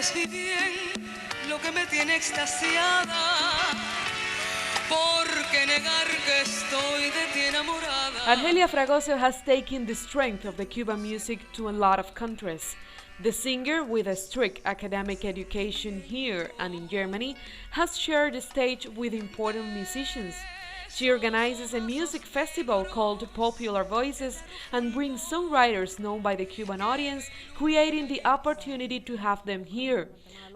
sabes bien lo que me tiene extasiada, porque negar que estoy de ti enamorada. Argelia Fragoso has taken the strength of the Cuban music to a lot of countries. The singer, with a strict academic education here and in Germany, has shared the stage with important musicians. She organizes a music festival called Popular Voices and brings songwriters known by the Cuban audience, creating the opportunity to have them here.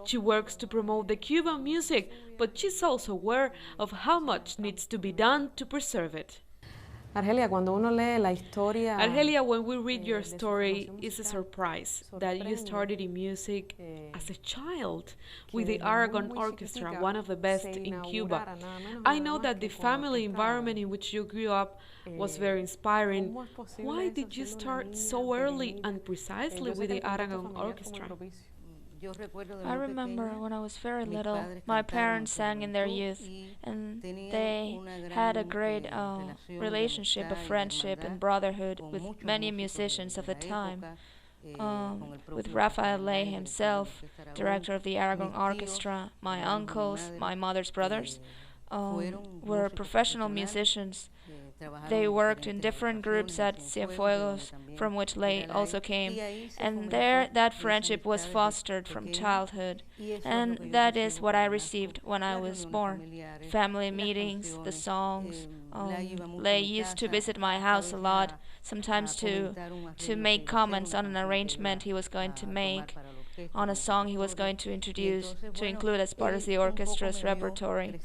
She works to promote the Cuban music, but she's also aware of how much needs to be done to preserve it. Argelia, cuando uno lee la historia Argelia, when we read your story, it's a surprise that you started in music as a child with the Aragon Orchestra, one of the best in Cuba. I know that the family environment in which you grew up was very inspiring. Why did you start so early and precisely with the Aragon Orchestra? I remember when I was very little, my parents sang in their youth, and they had a great relationship of friendship and brotherhood with many musicians of the time. With Rafael Ley himself, director of the Aragon Orchestra, my uncles, my mother's brothers, were professional musicians. They worked in different groups at Cienfuegos, from which Ley also came, and there that friendship was fostered from childhood, and that is what I received when I was born. Family meetings, the songs. Ley used to visit my house a lot, sometimes to make comments on an arrangement he was going to make, on a song he was going to introduce, to include as part of the orchestra's repertory.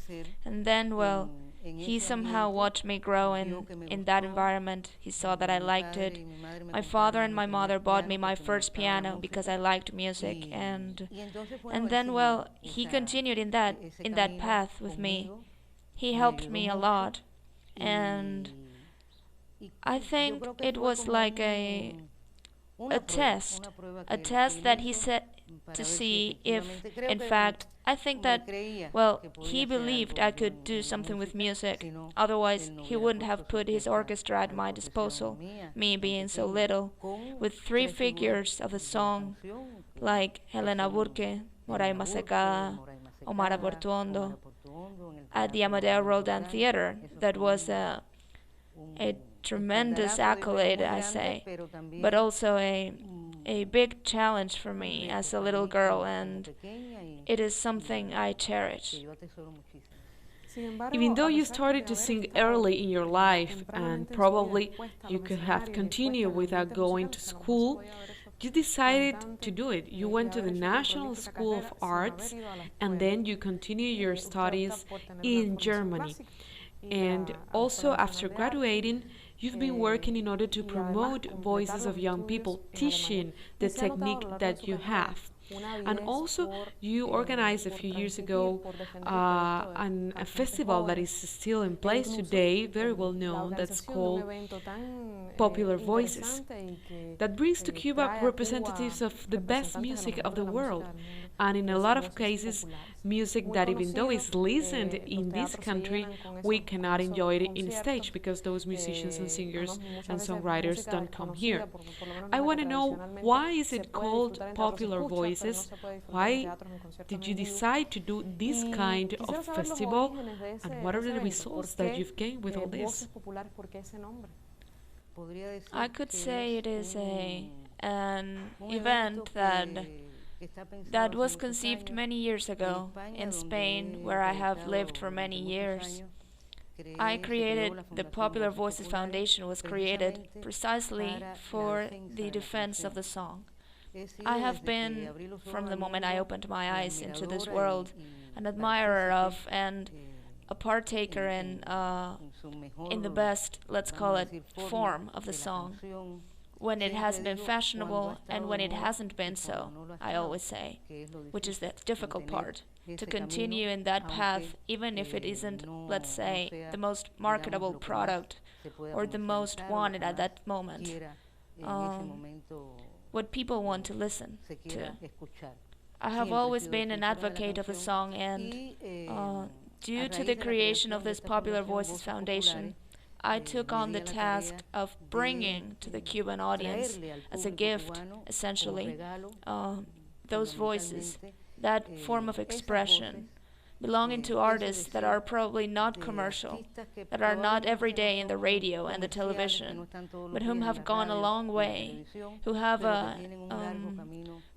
And then, well, he somehow watched me grow in that environment. He saw that I liked it. My father and my mother bought me my first piano because I liked music, and then, well, he continued in that path with me. He helped me a lot, and I think it was like a test that he set to see if, in fact, I think that, well, he believed I could do something with music. Otherwise, he wouldn't have put his orchestra at my disposal, me being so little, with three figures of the song, like Helena Burke, Moraima Secada, Omar Abortuondo, at the Amadeo Roldan Theater. That was a tremendous accolade, I say, but also a big challenge for me as a little girl, and it is something I cherish. Even though you started to sing early in your life, and probably you could have continued without going to school, you decided to do it. You went to the National School of Arts, and then you continued your studies in Germany. And also, after graduating, you've been working in order to promote voices of young people, teaching the technique that you have. And also, you organized a few years ago a festival that is still in place today, very well known, that's called Popular Voices, that brings to Cuba representatives of the best music of the world. And in a lot of cases, music that, even though it's listened in this country, we cannot enjoy it in stage because those musicians and singers and songwriters don't come here. I want to know, why is it called Popular Voices? Why did you decide to do this kind of festival? And what are the results that you've gained with all this? I could say it is an event that was conceived many years ago in Spain, where I have lived for many years. I created the Popular Voices Foundation was created precisely for the defense of the song. I have been, from the moment I opened my eyes into this world, an admirer of and a partaker in the best, let's call it, form of the song. When it has been fashionable and when it hasn't been so, I always say, which is the difficult part, to continue in that path even if it isn't, let's say, the most marketable product or the most wanted at that moment. What people want to listen to. I have always been an advocate of the song, and due to the creation of this Popular Voices Foundation, I took on the task of bringing to the Cuban audience, as a gift, essentially, those voices, that form of expression, belonging to artists that are probably not commercial, that are not every day in the radio and the television, but whom have gone a long way, who have a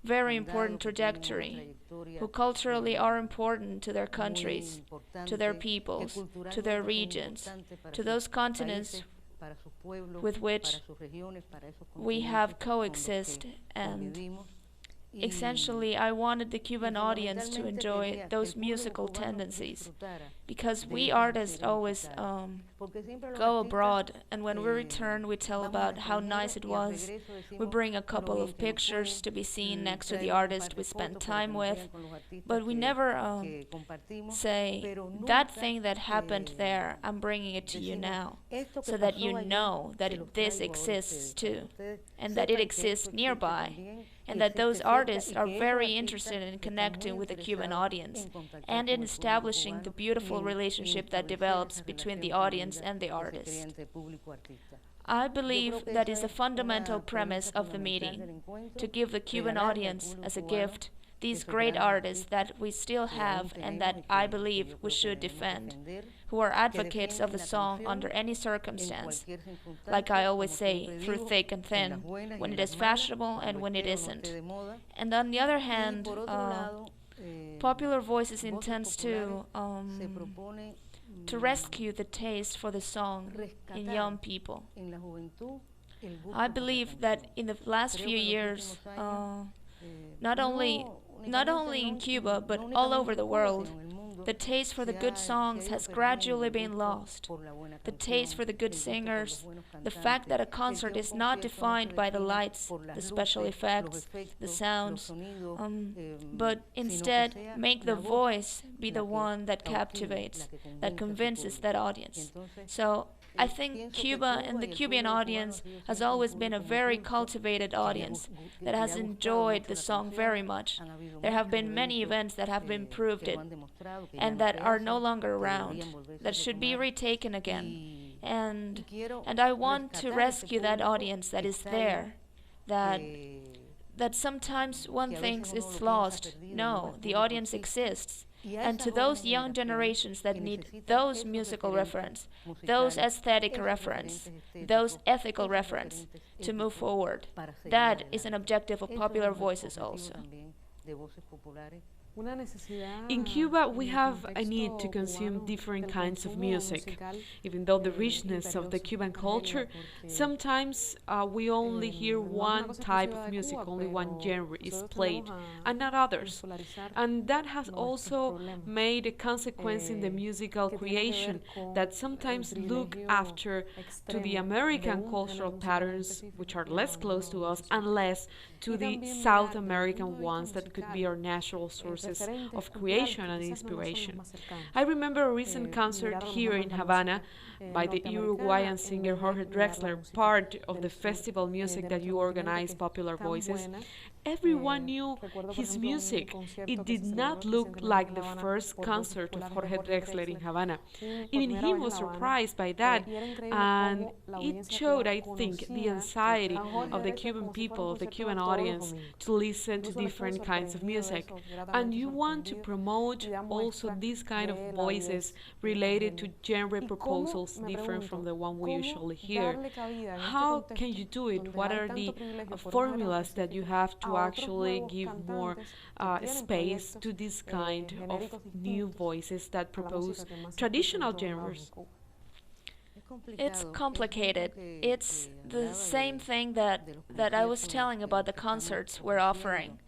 very important trajectory, who culturally are important to their countries, to their peoples, to their regions, to those continents with which we have coexist. And essentially, I wanted the Cuban audience to enjoy those musical tendencies, because we artists always go abroad, and when we return, we tell about how nice it was. We bring a couple of pictures to be seen next to the artist we spent time with, but we never say, that thing that happened there, I'm bringing it to you now, so that you know that this exists too, and that it exists nearby, and that those artists are very interested in connecting with the Cuban audience and in establishing the beautiful relationship that develops between the audience and the artist. I believe that is a fundamental premise of the meeting, to give the Cuban audience as a gift these great artists that we still have and that I believe we should defend, who are advocates of the song under any circumstance, like I always say, through thick and thin, when it is fashionable and when it isn't. And on the other hand, Popular Voices intends to rescue the taste for the song in young people. I believe that in the last few years, not only in Cuba, but all over the world, the taste for the good songs has gradually been lost. The taste for the good singers, the fact that a concert is not defined by the lights, the special effects, the sounds, but instead make the voice be the one that captivates, that convinces that audience. So I think Cuba and the Cuban audience has always been a very cultivated audience that has enjoyed the song very much. There have been many events that have been proved it and that are no longer around, that should be retaken again. And I want to rescue that audience that is there, that sometimes one thinks it's lost. No, the audience exists. And to those young generations that need those musical reference, those aesthetic reference, those ethical reference to move forward, that is an objective of Popular Voices also. In Cuba, we have a need to consume different kinds of music. Even though the richness of the Cuban culture, sometimes we only hear one type of music, only one genre is played, and not others. And that has also made a consequence in the musical creation that sometimes look after to the American cultural patterns, which are less close to us, and less to the South American ones that could be our natural sources of creation and inspiration. I remember a recent concert here in Havana by the Uruguayan singer Jorge Drexler, part of the festival music that you organize, Popular Voices. Everyone knew his music. It did not look like the first concert of Jorge Drexler in Havana. Even he was surprised by that, and it showed, I think, the anxiety of the Cuban people, of the Cuban audience, to listen to different kinds of music. And you want to promote also these kind of voices related to genre proposals different from the one we usually hear. How can you do it? What are the formulas that you have to actually give more space to this kind of new voices that propose traditional genres? It's complicated. It's the same thing that I was telling about the concerts we're offering.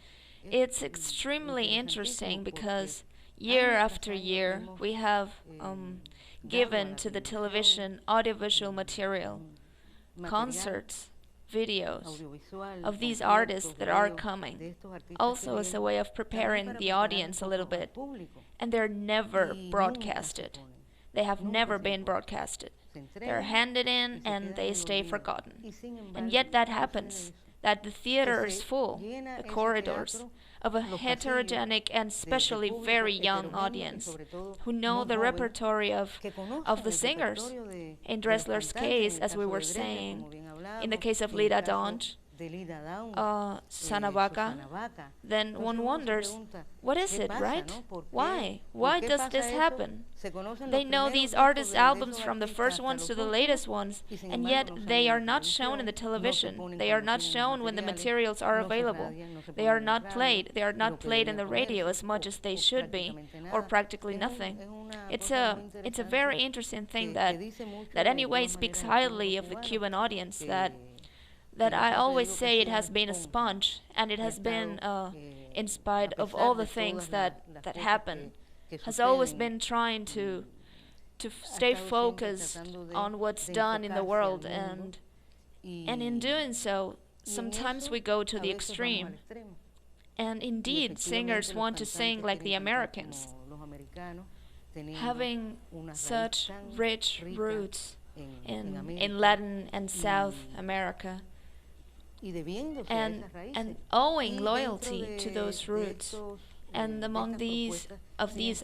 It's extremely interesting because year after year we have given to the television audiovisual material, concerts, videos of these artists that are coming, also as a way of preparing the audience a little bit. And they're never broadcasted. They have never been broadcasted. They're handed in and they stay forgotten. And yet that happens, that the theater is full, the corridors, of a heterogenic and especially very young audience who know the repertory of the singers. In Dressler's case, as we were saying, in the case of Lida Donch, Sanavaca, then one wonders, what is it, right? Why? Why does this happen? They know these artists' albums from the first ones to the latest ones, and yet they are not shown in the television. They are not shown when the materials are available. They are not played. They are not played in the radio as much as they should be, or practically nothing. It's a very interesting thing that anyway speaks highly of the Cuban audience, that I always say it has been a sponge, and it has been, in spite of all the things that happen, has always been trying to stay focused on what's done in the world, and in doing so, sometimes we go to the extreme. And indeed, singers want to sing like the Americans, having such rich roots in Latin and South America, and owing loyalty to those roots. And among these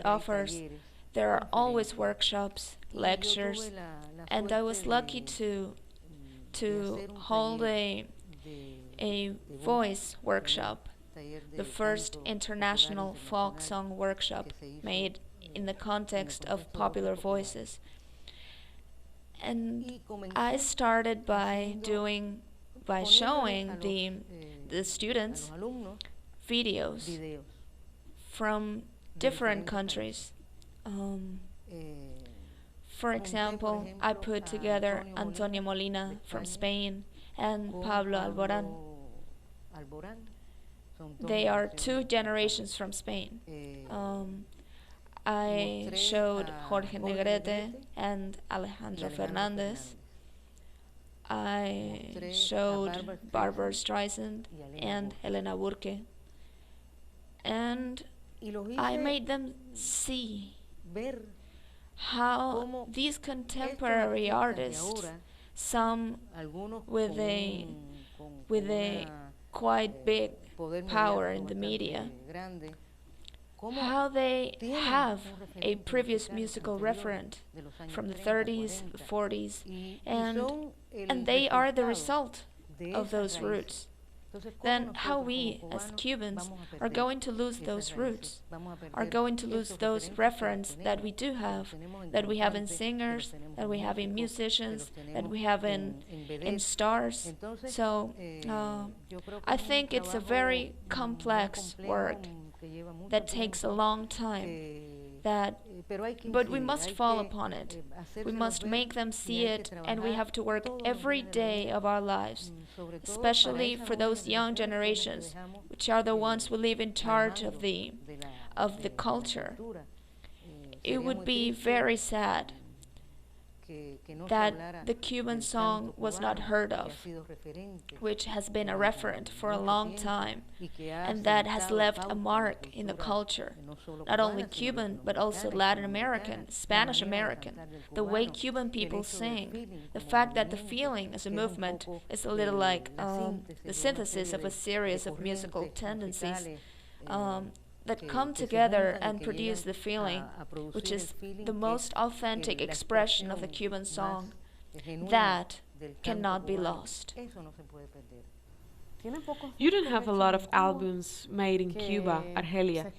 offers, there are always workshops, lectures, and I was lucky to hold a voice workshop, the first international folk song workshop made in the context of popular voices. And I started by showing the students videos from different countries. For example, I put together Antonio Molina from Spain and Pablo Alborán. They are two generations from Spain. I showed Jorge Negrete and Alejandro Fernandez. I showed Barbara Streisand and Helena Burke. And I made them see how these contemporary artists, some with a quite big power in the media, how they have a previous musical referent from the 30s, the 40s, and they are the result of those roots. Then how we, as Cubans, are going to lose those roots, are going to lose those reference that we do have, that we have in singers, that we have in musicians, that we have in stars. So I think it's a very complex work that takes a long time, but we must fall upon it. We must make them see it, and we have to work every day of our lives, especially for those young generations, which are the ones who live in charge of the culture. It would be very sad that the Cuban song was not heard of, which has been a referent for a long time, and that has left a mark in the culture, not only Cuban, but also Latin American, Spanish American, the way Cuban people sing, the fact that the feeling as a movement is a little like the synthesis of a series of musical tendencies that come together and produce the feeling, which is the most authentic expression of the Cuban song, that cannot be lost. You don't have a lot of albums made in Cuba, Argelia,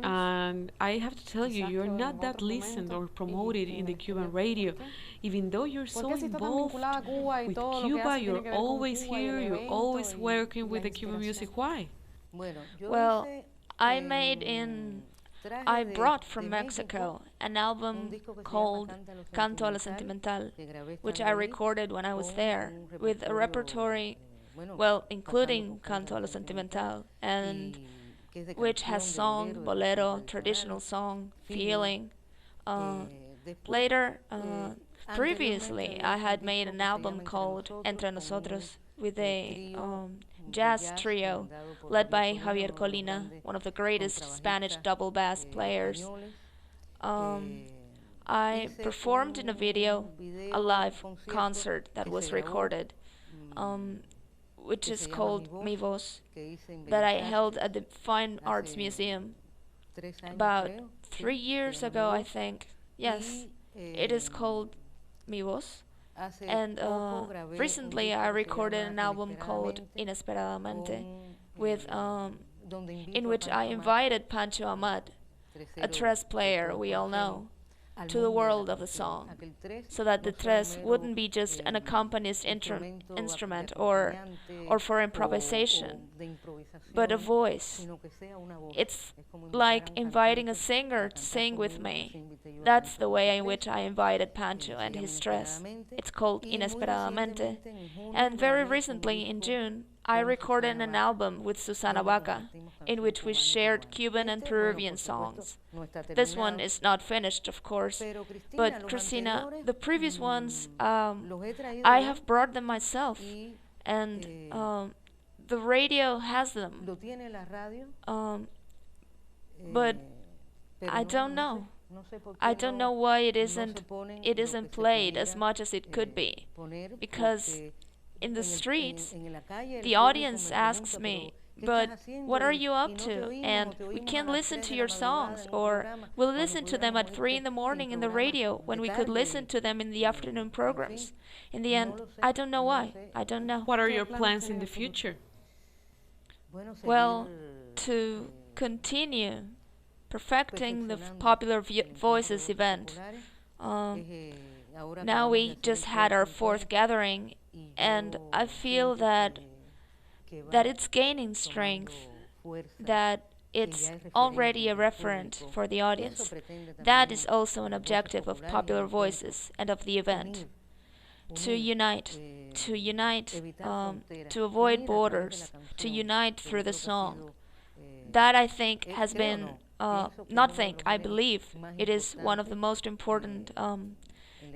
and I have to tell you, you're not that listened or promoted in the Cuban radio, even though you're so involved with Cuba, you're always here, you're always working with the Cuban music. Why? Well, I brought from Mexico an album called Canto a lo Sentimental, which I recorded when I was there, with a repertory, well, including Canto a lo Sentimental, and which has song, bolero, traditional song, feeling. Later, previously, I had made an album called Entre Nosotros with a jazz trio led by Javier Colina, one of the greatest Spanish double bass players. I performed in a video, a live concert that was recorded, which is called Mi Voz, that I held at the Fine Arts Museum about 3 years ago, I think. Yes, it is called Mi Voz. And recently I recorded an album called Inesperadamente, with in which I invited Pancho Amat, a tres player we all know, to the world of the song, so that the tres wouldn't be just an accompanist instrument or for improvisation, but a voice. It's like inviting a singer to sing with me. That's the way in which I invited Pancho and his tres. It's called Inesperadamente. And very recently, in June, I recorded an album with Susana Vaca, in which we shared Cuban and Peruvian songs. This one is not finished, of course, but Christina, the previous ones, I have brought them myself, and the radio has them, but I don't know. I don't know why it isn't played as much as it could be, because in the streets the audience asks me, but what are you up to? And we can't listen to your songs, or we'll listen to them at 3 in the morning in the radio when we could listen to them in the afternoon programs. In the end, I don't know why. I don't know. What are your plans in the future? Well, to continue perfecting the Popular Voices event. Now we just had our 4th gathering, and I feel that it's gaining strength, that it's already a referent for the audience. That is also an objective of Popular Voices and of the event. To unite, to avoid borders, to unite through the song. That I think has been, I believe it is one of the most important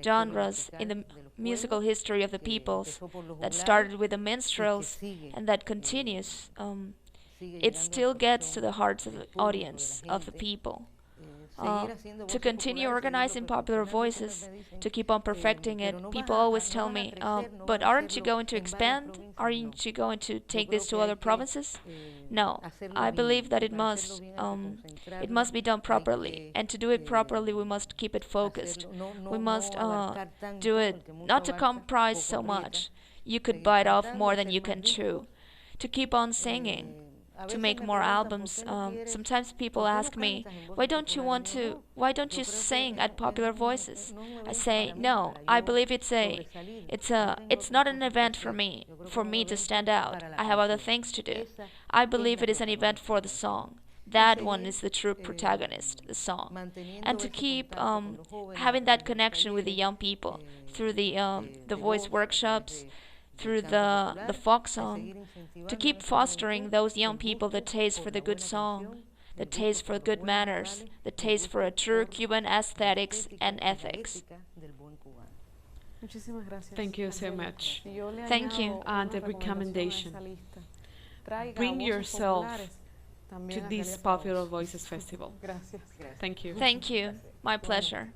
genres in the musical history of the peoples, that started with the minstrels and that continues. It still gets to the hearts of the audience, of the people. To continue organizing Popular Voices, to keep on perfecting it. People always tell me, but aren't you going to expand? Aren't you going to take this to other provinces? No, I believe that it must be done properly, and to do it properly we must keep it focused. We must do it not to comprise so much. You could bite off more than you can chew. To keep on singing, to make more albums. Sometimes people ask me, why don't you sing at Popular Voices? I say, no, I believe it's not an event for me to stand out. I have other things to do. I believe it is an event for the song. That one is the true protagonist, the song. And to keep having that connection with the young people through the voice workshops, through the folk song, to keep fostering those young people the taste for the good song, the taste for good manners, the taste for a true Cuban aesthetics and ethics. Thank you so much. Thank you. And a recommendation: bring yourself to this Popular Voices Festival. Thank you. Thank you. My pleasure.